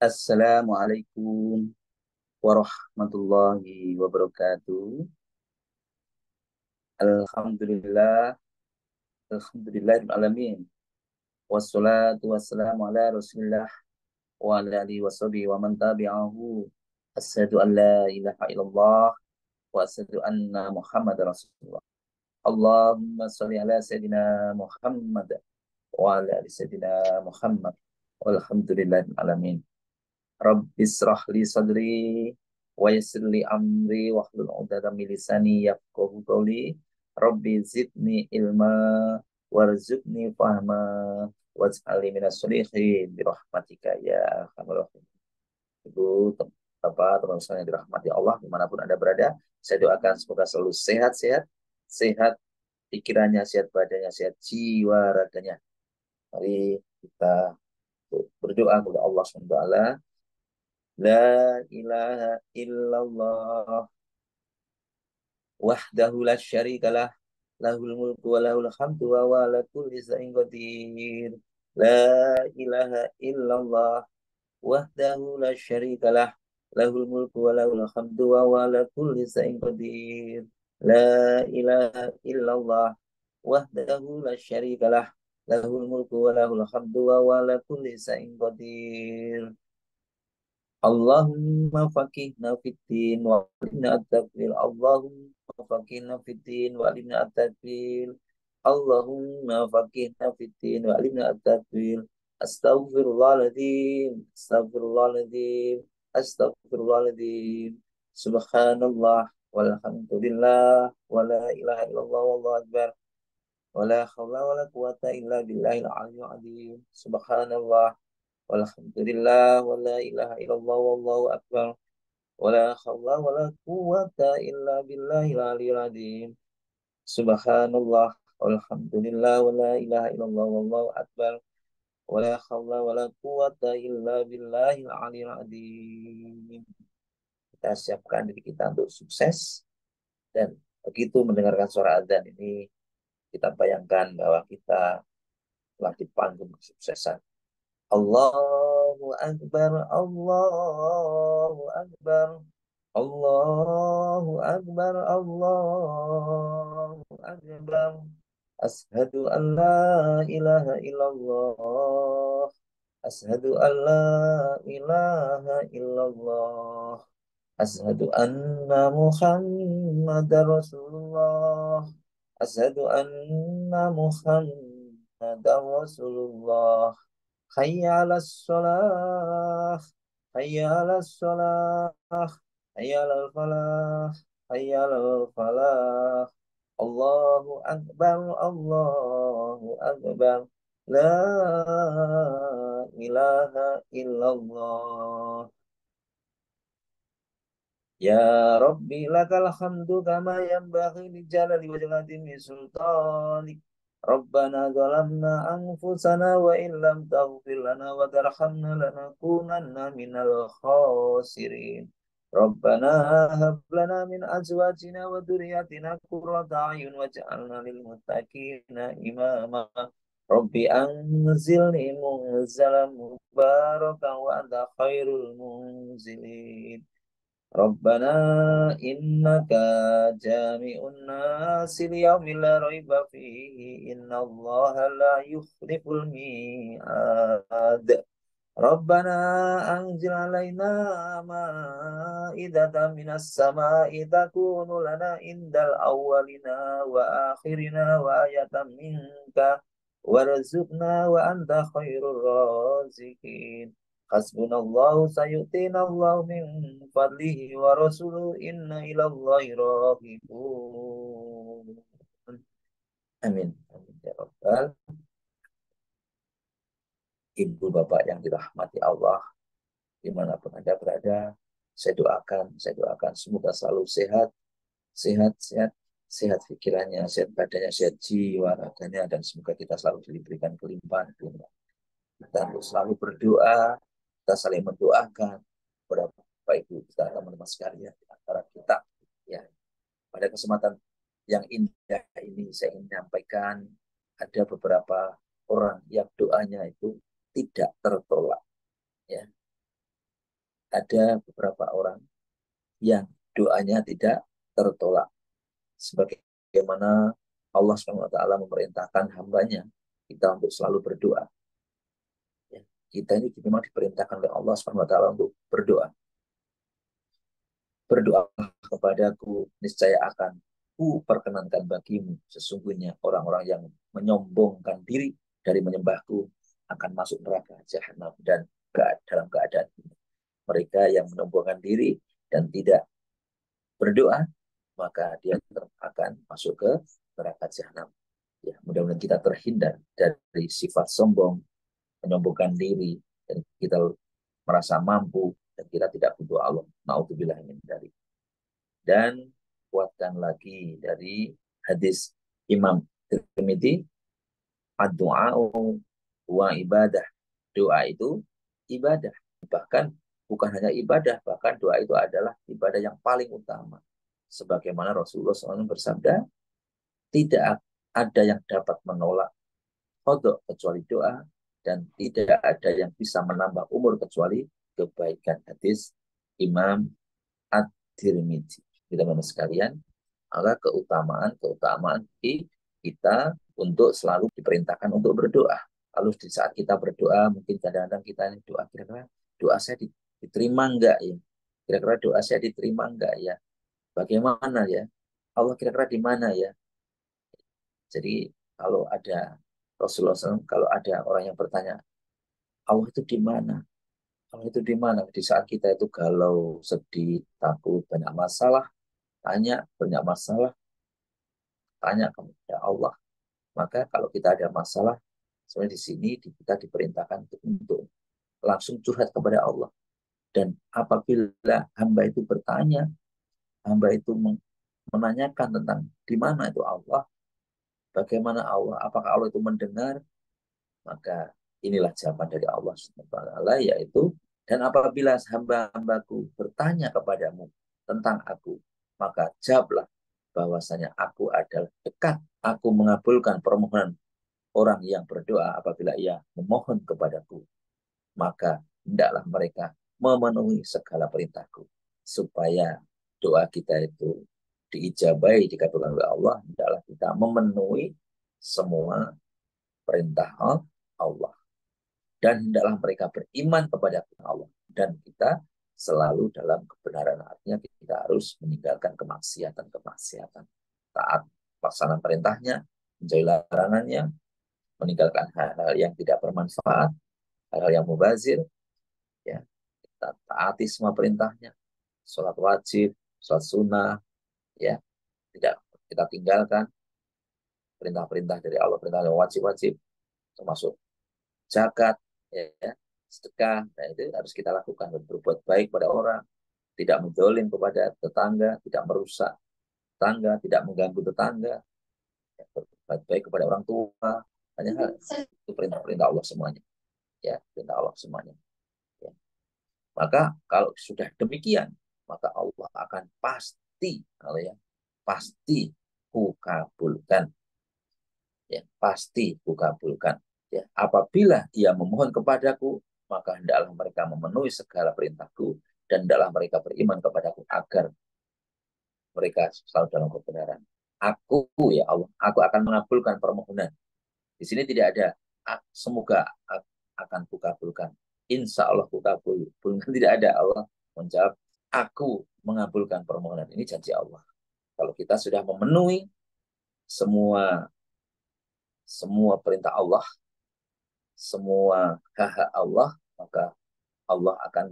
Assalamualaikum warahmatullahi wabarakatuh. Alhamdulillah, alhamdulillahirrahmanirrahim. Wassalatu wassalamu ala rasulillah wa ala alihi washabihi wa man tabi'ahu. Asyhadu an la ilaha illallah wa asyhadu anna Muhammad rasulullah. Allahumma sholli ala sayyidina Muhammad wa ala ali sayyidina Muhammad. Walhamdulillahirabbil alamin. Rabbi israh li sadri wa yassir li amri wahlul 'uqdatam min lisani yafqahu qawli. Rabbi zidni ilma warzuqni fahma waj'alni minas sholihin bi rahmatika ya arhamar rahimin. Ibu, Bapak, teman-teman yang dirahmati Allah dimanapun Anda berada, saya doakan semoga selalu sehat-sehat, sehat pikirannya, sehat badannya, sehat jiwa raganya. Mari kita berdoa kepada Allah SWT. La ilaha illallah wahdahu la syarikalah lahul mulku wa lahul hamdu wa huwa ala kulli syai'in qadir. La ilaha illallah wahdahu la syarikalah lahul mulku wa lahul hamdu wa huwa ala kulli syai'in qadir. La ilaha illallah wahdahu la syarikalah lahul mulku wa lahul hamdu wa huwa ala kulli syai'in qadir. Allahumma faqihna fiddin wa alimna at-tawil. Allahumma faqihna fiddin wa alimna at-tawil. Allahumma faqihna fiddin wa alimna at-tawil. Astaghfirullahaladzim. Astaghfirullahaladzim. Astaghfirullahaladzim. Subhanallah walhamdulillah wa la ilaha illallah wallahu akbar. Wa la hawla wa la quwata illa billahil aliyyil azim. Subhanallah walhamdulillah wa la ilaha illallah wallahu akbar. Wa la hawla wa la quwata illa billahil aliyyil azim. Subhanallah walhamdulillah wa la ilaha illallah wallahu akbar. Wa la hawla wa la quwata illa billahil aliyyil azim. Kita siapkan diri kita untuk sukses, dan begitu mendengarkan suara adzan ini kita bayangkan bahwa kita telah dipanggil kesuksesan. Allahu Akbar, Allahu Akbar, Allahu Akbar, Allahu Akbar. Ashadu an la ilaha illallah. Ashadu an la ilaha illallah. Ashadu anna Muhammadar Rasulullah. Ashadu anna Muhammadar Rasulullah. Hayya 'alas shalah, hayya 'alas shalah, hayya 'alal falah, hayya 'alal falah. Allahu akbar, Allahu akbar. La ilaha illallah. Ya Rabbi lakal hamdu kama yanbaghi li jalali wajhati min sultanik. Rabbana zalamna anfusana wa in lam taghfir lana wa tarhamna lanakunanna minal khasirin. Rabbana hab lana min azwajina wa dhurriyyatina qurrata a'yun waj'alna lil muttaqina imama. Rabbi anzilni munzalan mubarakan wa anta khairul munzilin. Rabbana innaka jami'un nasi liyaumin la raiba fihi innallaha la yukhliful mi'ad. Rabbana anzil alaina ma'idatan minas sama'i takunu lana indal awwalina wa akhirina wa ayatan minka warzuqna wa anta khairur raziqin. Hasbunallahu sayu'tinallahu min fadlihi wa rasuluhu inna ilallahi raghibun. Amin. Amin ya Rabbal. Ibu bapak yang dirahmati Allah, dimanapun Anda berada, saya doakan semoga selalu sehat, sehat, sehat, sehat pikirannya, sehat badannya, sehat jiwa raganya, dan semoga kita selalu diberikan kelimpahan. Kita harus selalu berdoa, kita saling mendoakan kepada Bapak Ibu kita, teman-teman sekalian di antara kita. Ya, pada kesempatan yang indah ini saya ingin menyampaikan ada beberapa orang yang doanya itu tidak tertolak. Ya, ada beberapa orang yang doanya tidak tertolak. Sebagaimana Allah SWT memerintahkan hambanya kita untuk selalu berdoa. Ya, kita ini memang diperintahkan oleh Allah SWT untuk berdoa. Berdoa kepadaku, niscaya akan ku perkenankan bagimu. Sesungguhnya orang-orang yang menyombongkan diri dari menyembahku akan masuk neraka jahanam dan dalam keadaan ini. Mereka yang menyombongkan diri dan tidak berdoa, maka dia akan masuk ke neraka jahanam. Ya, mudah-mudahan kita terhindar dari sifat sombong, menyombongkan diri, dan kita merasa mampu dan kita tidak butuh Allah. Nauzubillah min dzalik. Dan kuatkan lagi dari hadis Imam Tirmidzi, ad-du'a wa ibadah. Doa itu ibadah. Bahkan bukan hanya ibadah, bahkan doa itu adalah ibadah yang paling utama. Sebagaimana Rasulullah SAW bersabda, tidak ada yang dapat menolak qada kecuali doa, dan tidak ada yang bisa menambah umur kecuali kebaikan. Hadis Imam At-Tirmidzi. Teman-teman sekalian, maka keutamaan kita untuk selalu diperintahkan untuk berdoa. Lalu di saat kita berdoa, mungkin kadang-kadang kita ini doa, kira-kira doa saya diterima enggak ya? Kira-kira doa saya diterima enggak ya? Bagaimana ya? Allah kira-kira di mana ya? Jadi kalau ada Rasulullah SAW, kalau ada orang yang bertanya, Allah itu di mana? Allah itu di mana? Di saat kita itu galau, sedih, takut, banyak masalah, banyak masalah, tanya kepada Allah. Maka kalau kita ada masalah, sebenarnya di sini kita diperintahkan untuk langsung curhat kepada Allah. Dan apabila hamba itu bertanya, hamba itu menanyakan tentang di mana itu Allah, bagaimana Allah, apakah Allah itu mendengar, maka inilah jawaban dari Allah SWT, yaitu, dan apabila hamba-hambaku bertanya kepadamu tentang aku, maka jawablah bahwasanya aku adalah dekat, aku mengabulkan permohonan orang yang berdoa apabila ia memohon kepadaku, maka hendaklah mereka memenuhi segala perintahku, supaya doa kita itu diijabahi, dikabulkan oleh Allah. Hendaklah kita memenuhi semua perintah Allah, dan hendaklah mereka beriman kepada Allah, dan kita selalu dalam kebenaran. Artinya kita harus meninggalkan kemaksiatan, taat pelaksanaan perintahnya, menjauhi larangannya, meninggalkan hal-hal yang tidak bermanfaat, hal-hal yang mubazir, ya, kita taati semua perintahnya, sholat wajib, sholat sunnah, ya, tidak kita tinggalkan perintah-perintah dari Allah, perintah yang wajib-wajib, termasuk zakat, ya, sedekah, nah itu harus kita lakukan, berbuat baik pada orang, tidak menzolim kepada tetangga, tidak merusak tetangga, tidak mengganggu tetangga, ya, berbuat baik kepada orang tua, hanya hal itu perintah-perintah Allah semuanya, ya, perintah Allah semuanya. Ya. Maka kalau sudah demikian, maka Allah akan pasti, kalau ya, pasti ku kabulkan, ya, pasti ku kabulkan. Ya, apabila dia memohon kepadaku, maka hendaklah mereka memenuhi segala perintahku, dan hendaklah mereka beriman kepadaku agar mereka selalu dalam kebenaran. Aku, ya Allah, aku akan mengabulkan permohonan. Di sini tidak ada semoga akan kukabulkan. Insya Allah kukabulkan. Tidak ada. Allah menjawab, aku mengabulkan permohonan. Ini janji Allah. Kalau kita sudah memenuhi semua semua perintah Allah, semua kehendak Allah, maka Allah akan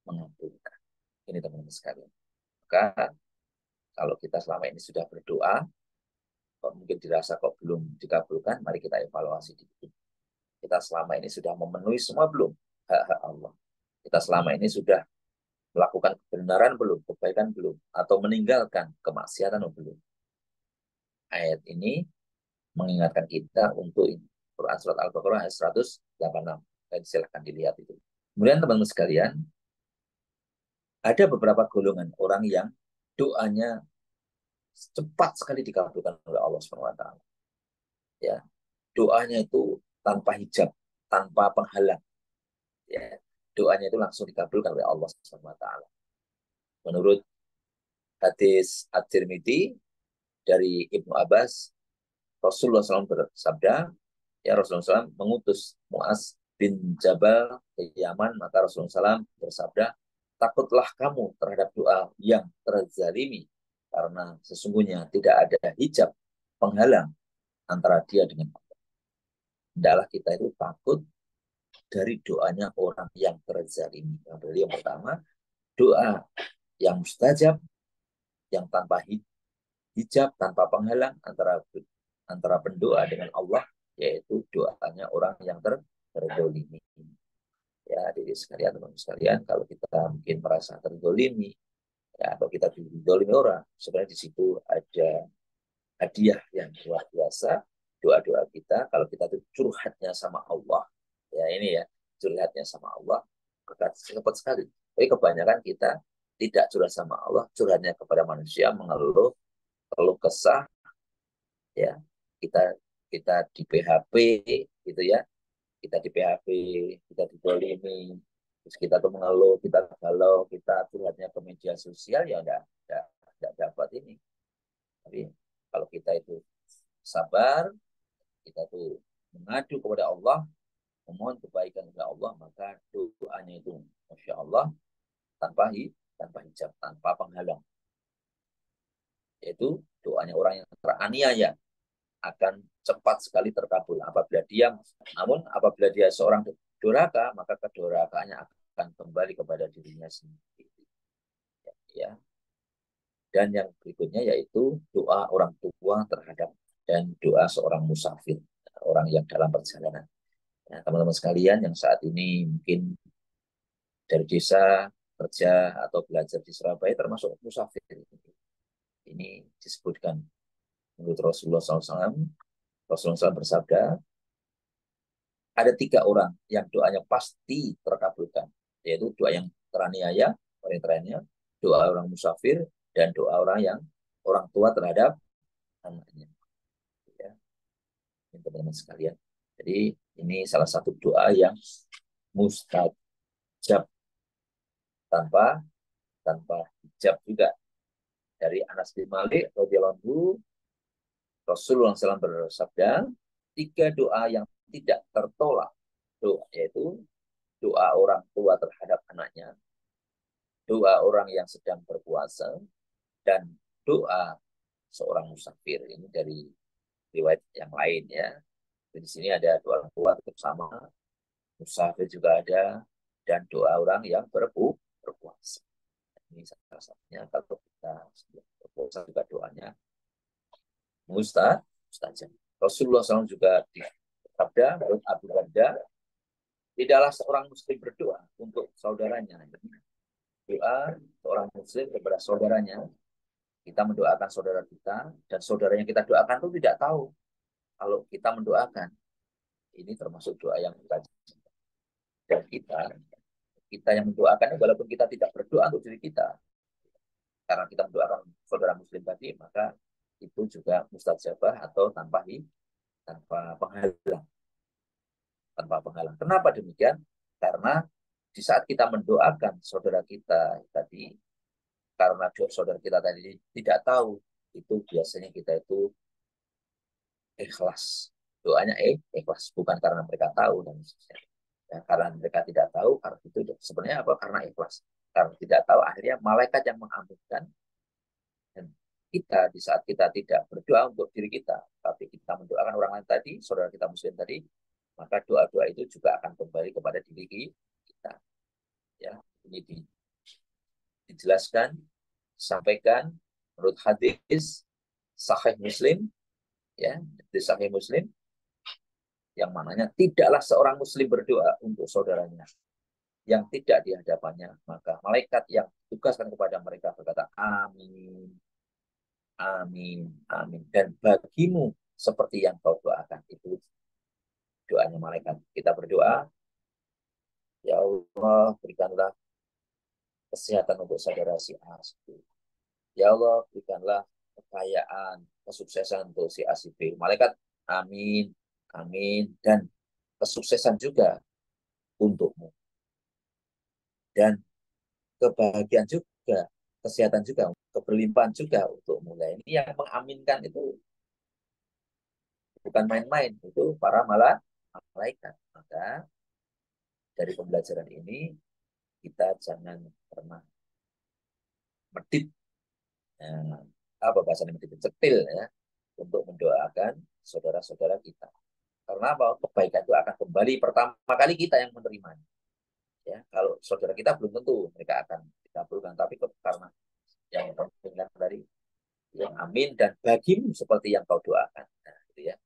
mengabulkan. Ini teman-teman sekalian. Maka kalau kita selama ini sudah berdoa, kok mungkin dirasa kok belum dikabulkan, mari kita evaluasi diri. Kita selama ini sudah memenuhi semua belum hak-hak Allah? Kita selama ini sudah melakukan kebenaran belum, kebaikan belum, atau meninggalkan kemaksiatan belum? Ayat ini mengingatkan kita untuk ini. Quran Surat Al-Baqarah ayat 186. Dan silahkan dilihat itu. Kemudian teman-teman sekalian, ada beberapa golongan orang yang doanya cepat sekali dikabulkan oleh Allah SWT. Ya, doanya itu tanpa hijab, tanpa penghalang. Ya, doanya itu langsung dikabulkan oleh Allah Subhanahu wa taala. Menurut hadis At-Tirmidzi dari Ibnu Abbas, Rasulullah SAW bersabda, ya Rasulullah SAW mengutus Muaz bin Jabal ke Yaman, maka Rasulullah SAW bersabda, takutlah kamu terhadap doa yang terzalimi, karena sesungguhnya tidak ada hijab penghalang antara dia dengan Allah. Hendaklah kita itu takut dari doanya orang yang terzalimi. Yang pertama, doa yang mustajab, yang tanpa hijab, tanpa penghalang antara pendoa dengan Allah, yaitu doanya orang yang terzalimi. Ya, jadi sekalian teman-teman sekalian, kalau kita mungkin merasa terzalimi, ya, atau kita dizalimi orang, sebenarnya di situ ada hadiah yang luar biasa. Doa-doa kita, kalau kita tuh curhatnya sama Allah, ya ini ya, curhatnya sama Allah, cepat sekali. Tapi kebanyakan kita tidak curhat sama Allah, curhatnya kepada manusia, mengeluh, keluh kesah, ya kita kita di PHP gitu ya, kita di PHP, kita didolimi, terus kita tuh mengeluh, kita galau, kita curhatnya ke media sosial, ya enggak dapat ini. Tapi kalau kita itu sabar, kita tuh mengadu kepada Allah, memohon kebaikan kepada Allah, maka doanya itu Masya Allah tanpa hijab, tanpa penghalang. Yaitu doanya orang yang teraniaya akan cepat sekali terkabul namun apabila dia seorang durhaka, maka kedurhakaannya akan kembali kepada dirinya sendiri. Ya. Dan yang berikutnya yaitu doa orang tua terhadap dan doa seorang musafir, orang yang dalam perjalanan. Nah, teman-teman sekalian yang saat ini mungkin dari desa kerja atau belajar di Surabaya termasuk musafir. Ini disebutkan menurut Rasulullah SAW. Rasulullah SAW bersabda, ada 3 orang yang doanya pasti terkabulkan, yaitu doa yang teraniaya, doa orang musafir, dan doa orang tua terhadap anaknya. Ya, teman-teman sekalian. Jadi ini salah satu doa yang mustajab tanpa hijab juga. Dari Anas bin Malik radhiyallahu anhu, Rasulullah SAW bersabda, 3 doa yang tidak tertolak, yaitu doa orang tua terhadap anaknya, doa orang yang sedang berpuasa, dan doa seorang musafir. Ini dari riwayat yang lain ya. Di sini ada doa orang tua tetap sama, musafir juga ada, dan doa orang yang berpuasa. Ini salah satunya kalau kita berpuasa juga doanya mustajab. Rasulullah SAW juga bersabda menurut Abu Darda, tidaklah seorang muslim berdoa untuk saudaranya. Doa seorang muslim kepada saudaranya, kita mendoakan saudara kita, dan saudara yang kita doakan itu tidak tahu kalau kita mendoakan. Ini termasuk doa yang mustajab. Dan kita yang mendoakan, walaupun kita tidak berdoa untuk diri kita, karena kita mendoakan saudara muslim tadi, maka itu juga mustajabah atau tanpa penghalang. Tanpa penghalang. Kenapa demikian? Karena di saat kita mendoakan saudara kita tadi, karena saudara kita tadi tidak tahu, itu biasanya kita itu ikhlas. Doanya ikhlas, bukan karena mereka tahu dan ya, karena mereka tidak tahu, karena itu sebenarnya apa? Karena ikhlas. Karena tidak tahu, akhirnya malaikat yang mengaminkan. Dan kita di saat kita tidak berdoa untuk diri kita, tapi kita mendoakan orang lain tadi, saudara kita muslim tadi, maka doa-doa itu juga akan kembali kepada diri kita. Ya, ini dijelaskan, disampaikan menurut hadis Sahih Muslim, ya, hadis Sahih Muslim, yang mananya tidaklah seorang muslim berdoa untuk saudaranya yang tidak di hadapannya, maka malaikat yang tugaskan kepada mereka berkata, amin, amin, amin. Dan bagimu seperti yang kau doakan. Itu doanya malaikat. Kita berdoa, ya Allah, berikanlah kesehatan untuk saudara si A. Ya Allah, berikanlah kekayaan, kesuksesan untuk si A si B. Malaikat, amin, amin. Dan kesuksesan juga untukmu. dan kebahagiaan juga, kesehatan juga, keberlimpahan juga untuk mulai. Ini yang mengaminkan itu bukan main-main, itu para malaikat. Maka dari pembelajaran ini kita jangan pernah medit, eh, apa bahasanya medit, cetil ya, untuk mendoakan saudara-saudara kita. Karena apa? Kebaikan itu akan kembali pertama kali kita yang menerimanya. Ya, kalau saudara kita belum tentu mereka akan dikabulkan, tapi karena yang penting dari yang amin dan bagimu seperti yang kau doakan. Nah, gitu ya.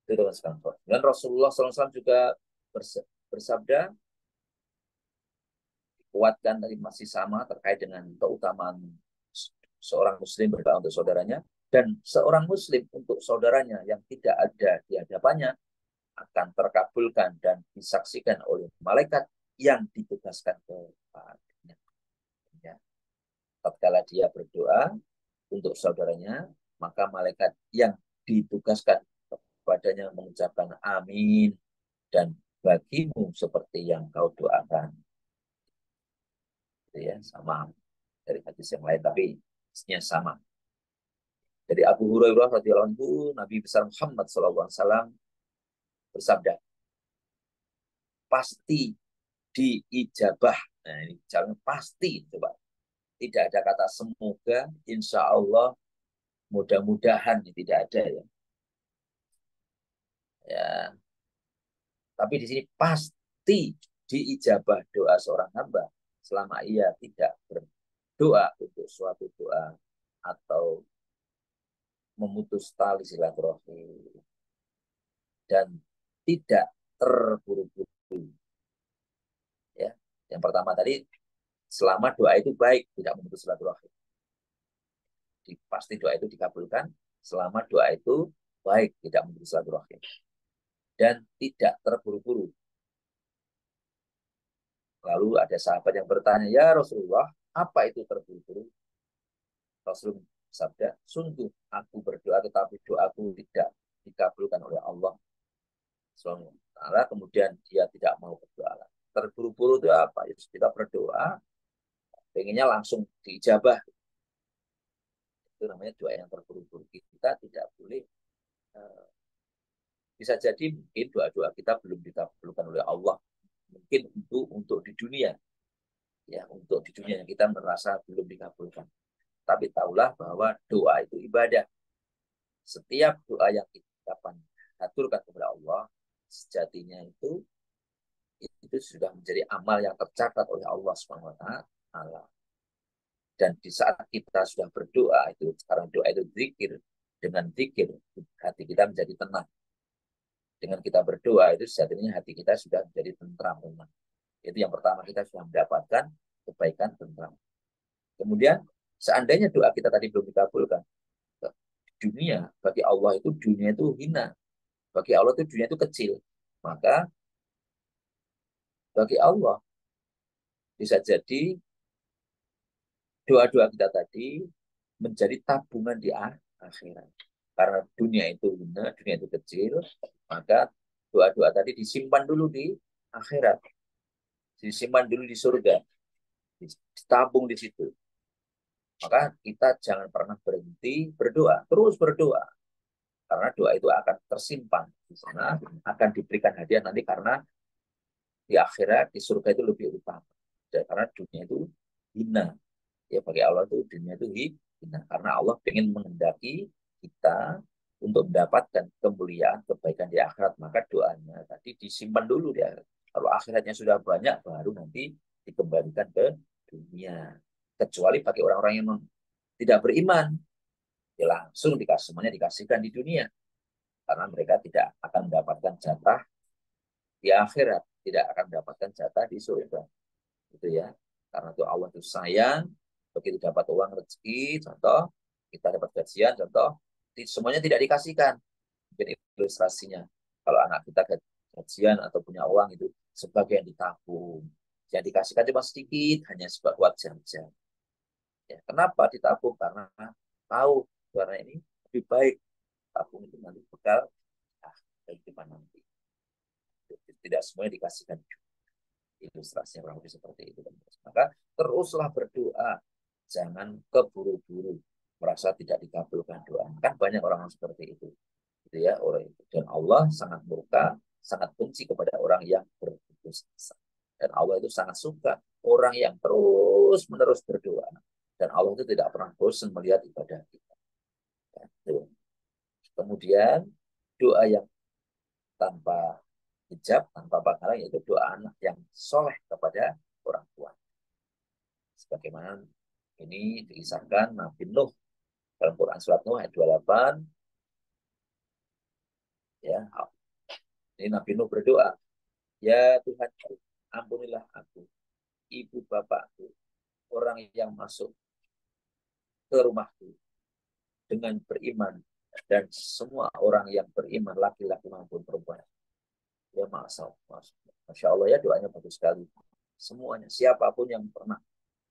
Itu teman sekalian. Dan Rasulullah SAW juga bersabda, kuatkan dari masih sama terkait dengan keutamaan seorang muslim berdoa untuk saudaranya, dan seorang muslim untuk saudaranya yang tidak ada di hadapannya akan terkabulkan dan disaksikan oleh malaikat yang ditugaskan kepadanya. Ya. Tatkala dia berdoa untuk saudaranya, maka malaikat yang ditugaskan kepadanya mengucapkan amin dan bagimu seperti yang kau doakan. Itu ya, sama dari hadis yang lain, tapi isinya sama. Dari Abu Hurairah radhiyallahu anhu, Nabi besar Muhammad SAW bersabda, pasti diijabah. Nah, ini jalan pasti, coba. Tidak ada kata semoga, insya Allah, mudah-mudahan, tidak ada ya. Ya, tapi di sini pasti diijabah doa seorang hamba selama ia tidak berdoa untuk suatu doa atau memutus tali silaturahmi dan tidak terburu-buru. Ya, yang pertama tadi selama doa itu baik, tidak memutus silaturahmi. Pasti doa itu dikabulkan selama doa itu baik, tidak memutus silaturahmi dan tidak terburu-buru. Lalu ada sahabat yang bertanya, ya Rasulullah, apa itu terburu-buru? Rasul sabda, sungguh aku berdoa tetapi doaku tidak dikabulkan oleh Allah Subhanahu kemudian dia tidak mau berdoa. Terburu-buru itu apa? Ya, kita berdoa, pengennya langsung diijabah. Itu namanya doa yang terburu-buru. Kita tidak boleh, bisa jadi mungkin doa-doa kita belum dikabulkan oleh Allah. Mungkin untuk di dunia, ya untuk di dunia yang kita merasa belum dikabulkan. Tapi tahulah bahwa doa itu ibadah. Setiap doa yang kita aturkan kepada Allah, sejatinya itu sudah menjadi amal yang tercatat oleh Allah Subhanahu wa taala. Dan di saat kita sudah berdoa itu, sekarang doa itu zikir, dengan zikir hati kita menjadi tenang. Dengan kita berdoa itu sejatinya hati kita sudah menjadi tentram, tenang. Itu yang pertama, kita sudah mendapatkan kebaikan, tentram. Kemudian seandainya doa kita tadi belum dikabulkan, dunia bagi Allah itu dunia itu hina, bagi Allah itu dunia itu kecil, maka bagi Allah bisa jadi doa-doa kita tadi menjadi tabungan di akhirat. Karena dunia itu hina, dunia itu kecil, maka doa-doa tadi disimpan dulu di akhirat, disimpan dulu di surga, ditabung di situ. Maka kita jangan pernah berhenti berdoa, terus berdoa. Karena doa itu akan tersimpan di sana, akan diberikan hadiah nanti karena di akhirat, di surga itu lebih utama. Karena dunia itu hina. Ya bagi Allah itu dunia itu hina. Karena Allah ingin menghendaki kita untuk mendapatkan kemuliaan, kebaikan di akhirat. Maka doanya tadi disimpan dulu di akhirat. Kalau akhiratnya sudah banyak, baru nanti dikembalikan ke dunia. Kecuali bagi orang-orang yang tidak beriman, ya langsung semuanya dikasihkan di dunia. Karena mereka tidak akan mendapatkan jatah di akhirat, tidak akan mendapatkan jatah di surga. Gitu ya. Karena itu Allah itu sayang, begitu dapat uang rezeki, contoh, kita dapat gajian, contoh, semuanya tidak dikasihkan. Mungkin ilustrasinya, kalau anak kita gajian atau punya uang itu sebagian ditabung. Yang dikasihkan cuma sedikit, hanya sebuah wajar saja. Ya, kenapa ditabung? Karena tahu karena ini lebih baik tabung itu nanti bekal kehidupan nanti. Tidak semuanya dikasihkan ilustrasi. seterusnya, kurang lebih seperti itu. Maka teruslah berdoa, jangan keburu-buru merasa tidak dikabulkan doa. Kan banyak orang yang seperti itu, gitu ya, orang itu. Dan Allah sangat murka, sangat benci kepada orang yang berputus asa. Dan Allah itu sangat suka orang yang terus menerus berdoa. Dan Allah itu tidak pernah bosan melihat ibadah kita. Gitu. Kemudian doa yang tanpa hijab, tanpa pahala, yaitu doa anak yang soleh kepada orang tua. Sebagaimana ini diisahkan Nabi Nuh dalam Quran surat Nuh ayat 28, ya. Ini Nabi Nuh berdoa, ya Tuhan, ampunilah aku, ibu bapakku, orang yang masuk ke rumahku dengan beriman, dan semua orang yang beriman, laki-laki maupun perempuan. Ya, Masya Allah, ya, doanya bagus sekali. Semuanya, siapapun yang pernah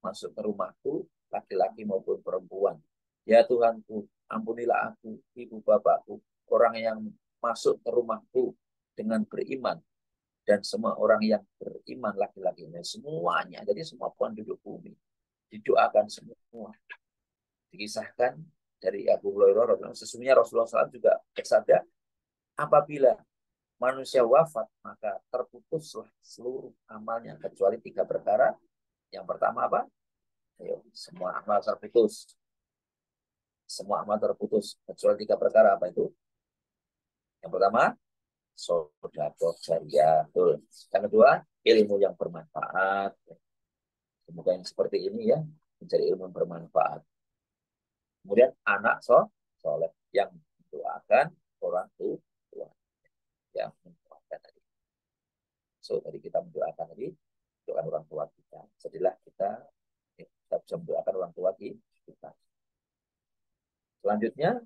masuk ke rumahku, laki-laki maupun perempuan. Ya Tuhanku, ampunilah aku, ibu bapakku, orang yang masuk ke rumahku dengan beriman, dan semua orang yang beriman laki-lakinya, semuanya, jadi semua penduduk bumi, didoakan semua. Dikisahkan dari Abu Hurairah, sesungguhnya Rasulullah SAW juga bersabda, apabila manusia wafat, maka terputuslah seluruh amalnya, kecuali 3 perkara. Yang pertama apa? Ayo, semua amal terputus. Semua amal terputus, kecuali 3 perkara. Apa itu? Yang pertama, sedekah jariah. Yang kedua, ilmu yang bermanfaat. Semoga yang seperti ini ya, mencari ilmu yang bermanfaat. Kemudian anak soleh yang mendoakan orang tua, yang mendoakan tadi. So tadi kita mendoakan tadi, mendoakan orang tua kita. Setelah kita bisa mendoakan orang tua kita. Selanjutnya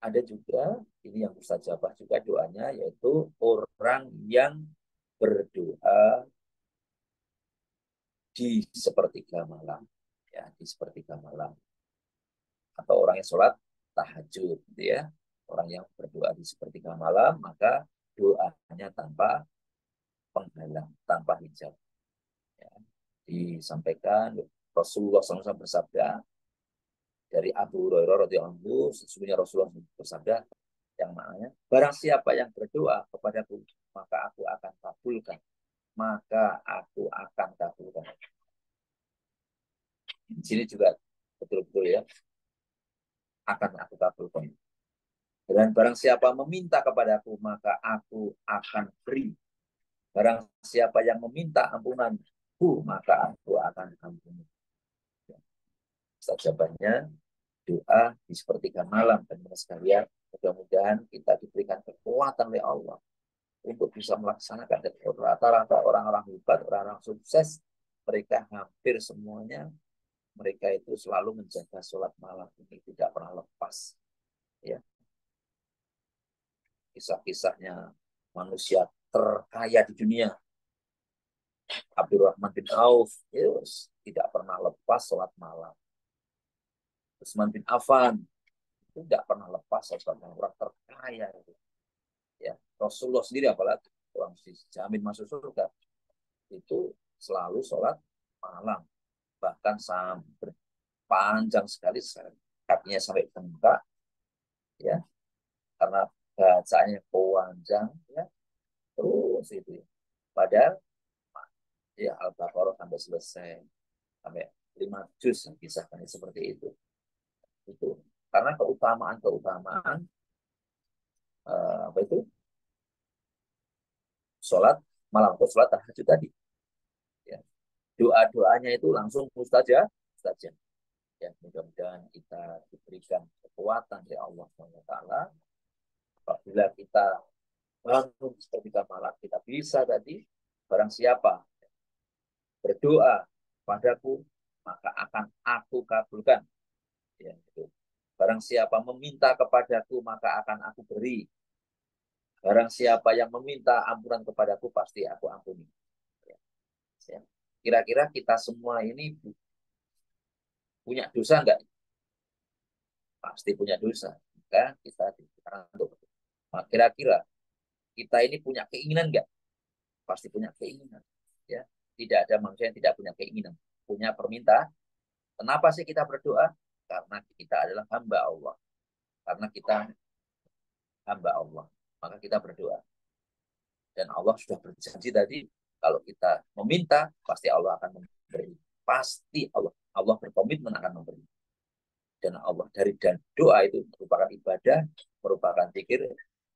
ada juga ini yang mustajabah juga doanya, yaitu orang yang berdoa di sepertiga malam, ya, di sepertiga malam, atau orang yang sholat tahajud, gitu ya. Orang yang berdoa di sepertiga malam, maka doanya tanpa penghalang, tanpa hijab, ya. Disampaikan Rasulullah SAW bersabda dari Abu Hurairah radhiyallahu anhu, sesungguhnya Rasulullah bersabda yang maknanya, barang siapa yang berdoa kepadaku, maka aku akan kabulkan, maka aku akan kabulkan. Di sini juga betul-betul ya, akan aku kabulkan. Dan barang siapa meminta kepadaku, maka aku akan beri. Barang siapa yang meminta ampunanku, maka aku akan ampuni. Jawabannya doa di sepertiga malam, dan sekalian, mudah-mudahan kita diberikan kekuatan oleh Allah untuk bisa melaksanakan. Dan rata-rata orang-orang hebat, orang-orang sukses, mereka hampir semuanya, mereka itu selalu menjaga sholat malam ini, tidak pernah lepas. Ya, kisah-kisahnya manusia terkaya di dunia, Abdurrahman bin Auf, yes, tidak pernah lepas sholat malam. Utsman bin Affan tidak pernah lepas sholat malam, orang terkaya itu. Ya, Rasulullah sendiri apalagi orang dijamin masuk surga, itu selalu sholat malam, bahkan sampai panjang sekali, kakinya sampai bengkak, ya, karena bacaannya panjang, ya, terus itu ya. Padahal ya Al-Baqarah sampai selesai, sampai 5 juz yang kisahkan seperti itu karena keutamaan apa itu, sholat malam atau sholat tahajud tadi, ya. Doa-doanya itu langsung mustajab saja, ya. Mudah-mudahan kita diberikan kekuatan dari Allah SWT. Apabila kita bangun ketika malam, kita bisa tadi, barang siapa berdoa padaku, maka akan aku kabulkan, ya, gitu. Barang siapa meminta kepadaku, maka akan aku beri. Barang siapa yang meminta ampunan kepadaku, pasti aku ampuni. Ya. Kira-kira kita semua ini punya dosa enggak? Pasti punya dosa. Maka kita dilarang untuk. Nah, kira-kira kita ini punya keinginan enggak? Pasti punya keinginan. Ya. Tidak ada manusia yang tidak punya keinginan, punya permintaan. Kenapa sih kita berdoa? Karena kita adalah hamba Allah. Karena kita hamba Allah, maka kita berdoa. Dan Allah sudah berjanji tadi, kalau kita meminta, pasti Allah akan memberi. Pasti Allah berkomitmen akan memberi. Dan Allah dan doa itu merupakan ibadah, merupakan zikir.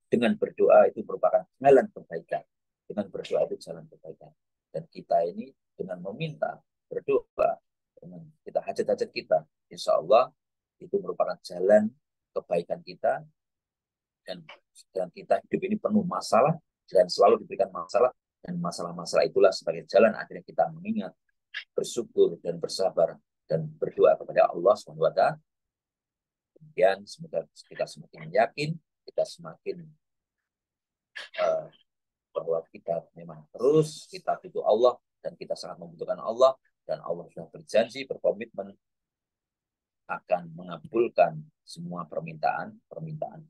Dengan berdoa itu merupakan jalan kebaikan. Dengan berdoa itu jalan kebaikan. Dan kita ini dengan meminta, berdoa, dengan kita hajat-hajat kita, insya Allah itu merupakan jalan kebaikan kita. Dan kita hidup ini penuh masalah dan selalu diberikan masalah, dan masalah-masalah itulah sebagai jalan akhirnya kita mengingat, bersyukur dan bersabar dan berdoa kepada Allah SWT. Kemudian semoga kita semakin yakin, kita semakin uh, bahwa kita memang terus kita butuh Allah dan kita sangat membutuhkan Allah, dan Allah sudah berjanji berkomitmen akan mengabulkan semua permintaan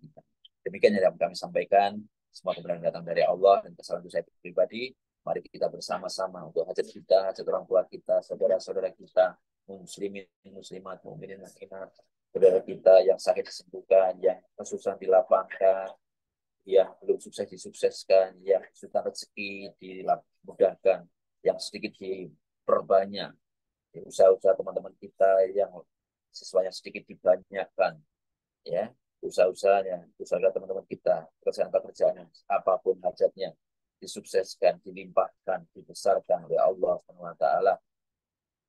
kita. Demikian yang kami sampaikan. Semua kebenaran datang dari Allah, dan kesalahan itu saya pribadi. Mari kita bersama-sama untuk hajat kita, hajat orang tua kita, saudara-saudara kita, muslimin, muslimat, mukminin, mukminat, saudara kita yang sakit disembuhkan, yang kesusahan dilapangkan, yang belum sukses disukseskan, yang kesulitan rezeki dimudahkan, yang sedikit diperbanyak. Usaha-usaha teman-teman kita yang siswanya sedikit dibanyakkan, ya, usaha-usahanya, usaha teman-teman kita, pekerjaan-pekerjaan, apapun hajatnya, disukseskan, dilimpahkan, dibesarkan oleh Allah SWT.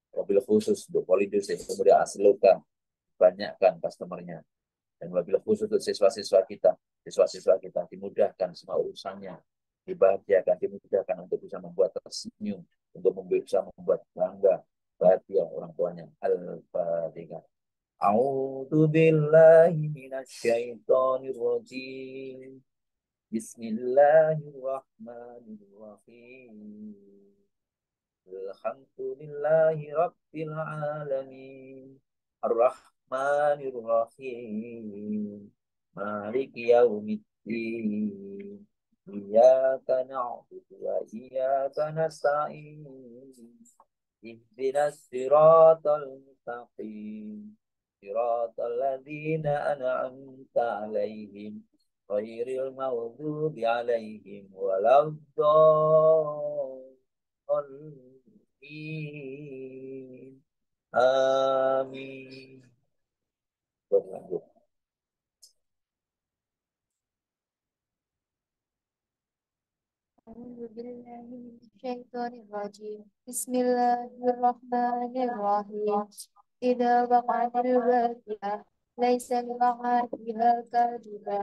Wabil khusus untuk Polindus, kemudian Asluka, banyakkan customernya. Dan wabil khusus untuk siswa-siswa kita dimudahkan semua urusannya, dibahagiakan, dimudahkan untuk bisa membuat tersenyum, untuk bisa membuat bangga, bahagia orang tuanya. Al-Fatihah. A'udzu billahi minasyaitonir rajim. Bismillahirrahmanirrahim. Alhamdulillahi rabbil alamin. Ar-Rahmanir Rahim. Maliki yaumiddin. Iyyaka na'budu wa iyyaka nasta'in. Ihdinas siratal mustaqim. صراط الذين أنعمت عليهم غير المغضوب عليهم ولا الضالين آمين. أعوذ بالله من الشيطان الرجيم. بسم الله الرحمن الرحيم. إذا وقعت الواقعة ليس لوقعتها كاذبة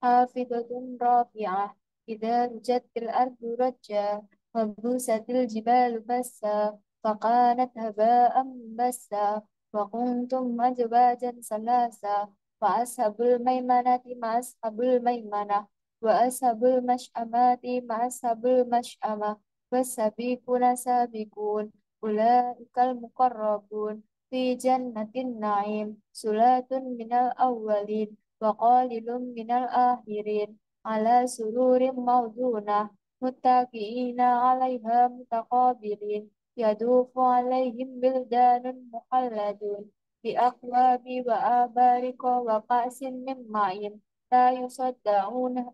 خافضة رافعة. إذا رجت الأرض رجا وبوست الجبال بسا فكانت هباء منبثا وكنتم أزواجا ثلاثا فأصحاب الميمنة ما أصحاب الميمنة وأصحاب المشأمة مع أصحاب المشأمة والسابقون سابقون أولئك المقربون في جنة النعيم ثلة من الأولين وقليل من الآخرين على سرور موضونة متكئين عليها متقابلين يدوف عليهم بلدان مخلدون بأكواب وآبارك وكأس من معين لا يصدعون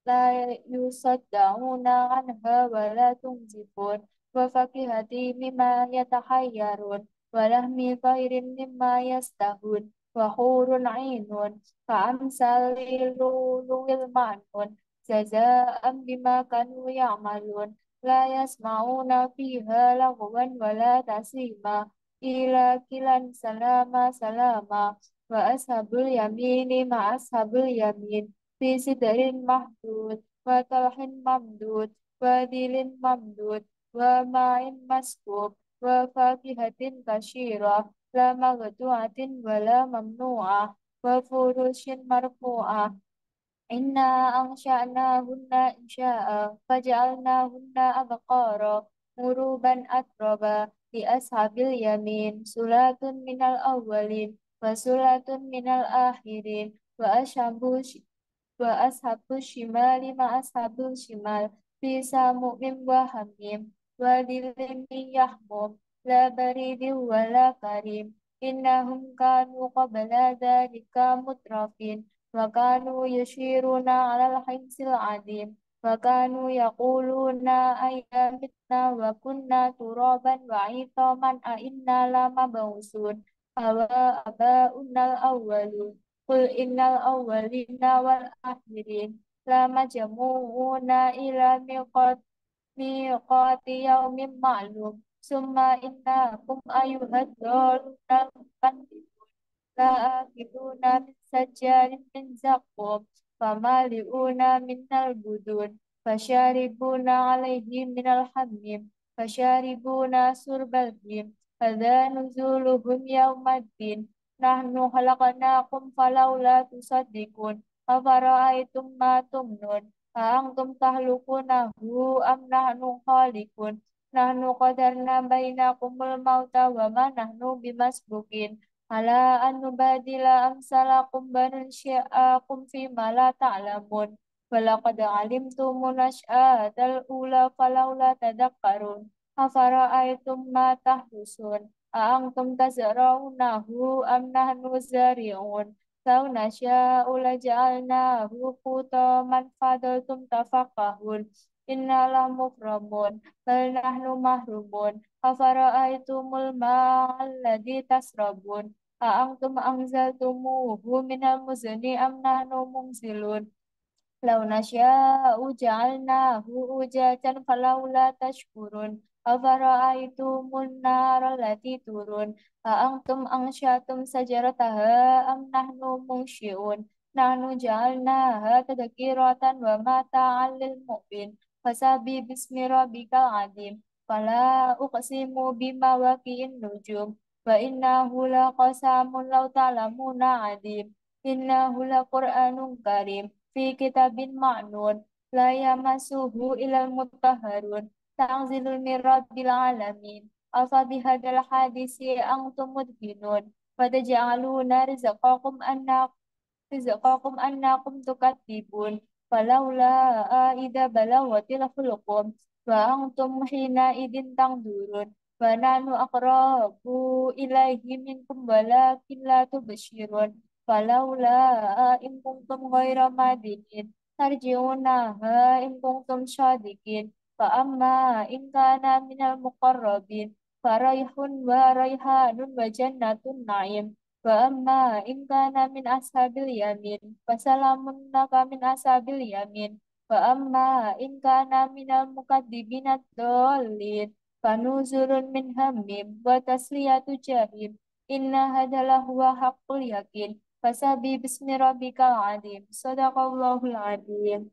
لا يصدعون عنها ولا تنزفون وفاكهة مما يتحيرون ولحم طير مما يستهون وحور عين كأمثال اللؤلؤ المعنون جزاء بما كانوا يعملون لا يسمعون فيها لغوا ولا تأثيما إلا كلا سلاما سلاما وأصحاب اليمين مع أصحاب اليمين في سدر محدود وطلح ممدود وديل ممدود وماء مسكوب وفاكهة كثيرة لا مقطوعة ولا ممنوعة وفرش مرفوعة إنا أنشأناهن إنشاء فجعلناهن أبقارا عربا أتربا لأصحاب اليمين سلة من الأولين وسلة من الآخرين وأصحاب الشمال مع أصحاب الشمال في سموم وحميم وظل من يحموم لا بريد ولا كريم إنهم كانوا قبل ذلك مترفين وكانوا يشيرون على الحنس العظيم وكانوا يقولون أئذا متنا وكنا ترابا وعظاما أئنا لمبعوثون أو آباؤنا الأولون قل إن الأولين والآخرين لمجموعون إلى ميقات يوم معلوم ثم إنكم أيها الضالون المكذبون لآكلون من شجر من زقوم فمالئون من البدون فشاربون عليه من الحميم فشاربون شرب الهيم هذا نزولهم يوم الدين نحن خلقناكم فلولا تصدقون أفرأيتم ما تمنون أأنتم تخلقونه أم نحن الخالقون نحن قدرنا بينكم الموت وما نحن بمسبوقين على أن نبادل أمثالكم وننشئكم فيما لا تعلمون ولقد علمتم النشأة الأولى فلولا تذكرون أفرأيتم ما تحرثون أأنتم تزرعونه أم نحن الزارعون لو نشاء لجعلناه حطاما فظلتم تفقهون إنا لمغرمون بل نحن محرومون أفرأيتم الماء الذي تشربون أأنتم أنزلتموه من المزن أم نحن منزلون لو نشاء جعلناه أجاجا فلولا تشكرون أفرأيتم النار التي تورون أأنتم أنشأتم شجرتها أم نحن منشئون نحن جعلناها تذكرة ومتاعا للمؤمن فسبح باسم ربك العظيم فلا أقسم بمواقع النجوم وإنه لقسم لو تعلمون عظيم إنه لقرآن كريم في كتاب معنون لا يمسه إلا المطهرون تنزيل من رب العالمين أفبهذا الحديث أنتم مدهنون فتجعلون رزقكم تكذبون فلولا إذا بلغت الحلقوم وأنتم حينئذ تنظرون ونحن أقرب إليه منكم ولكن لا تبصرون فلولا إن كنتم غير مدينين ترجعونها إن كنتم صادقين فأما إن كان من المقربين فريح وريحان وجنة النعيم وأما إن كان من أصحاب اليمين فسلام لك من أصحاب اليمين وأما إن كان من المكذبين الضالين فنزل من همهم وتسلية جحيم إن هذا لهو حق اليقين فسبح باسم ربك العظيم صدق الله العظيم